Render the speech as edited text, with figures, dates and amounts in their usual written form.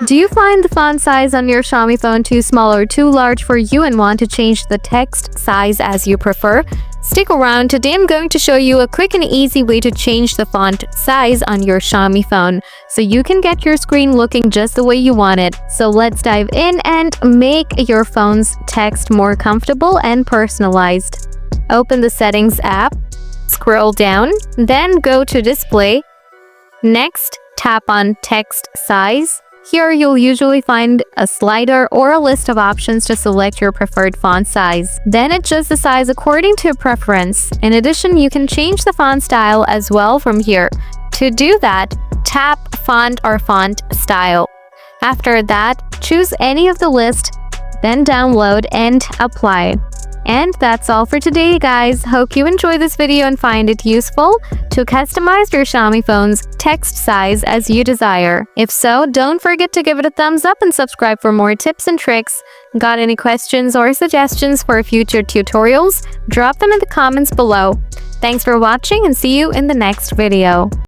Do you find the font size on your Xiaomi phone too small or too large for you and want to change the text size as you prefer? Stick around, today I'm going to show you a quick and easy way to change the font size on your Xiaomi phone so you can get your screen looking just the way you want it. So let's dive in and make your phone's text more comfortable and personalized. Open the Settings app, scroll down, then go to Display. Next, tap on Text Size. Here you'll usually find a slider or a list of options to select your preferred font size. Then adjust the size according to your preference. In addition, you can change the font style as well from here. To do that, tap Font or Font Style. After that, choose any of the list, then download and apply. And that's all for today, guys. Hope you enjoy this video and find it useful to customize your Xiaomi phone's text size as you desire. If so, don't forget to give it a thumbs up and subscribe for more tips and tricks. Got any questions or suggestions for future tutorials? Drop them in the comments below. Thanks for watching and see you in the next video.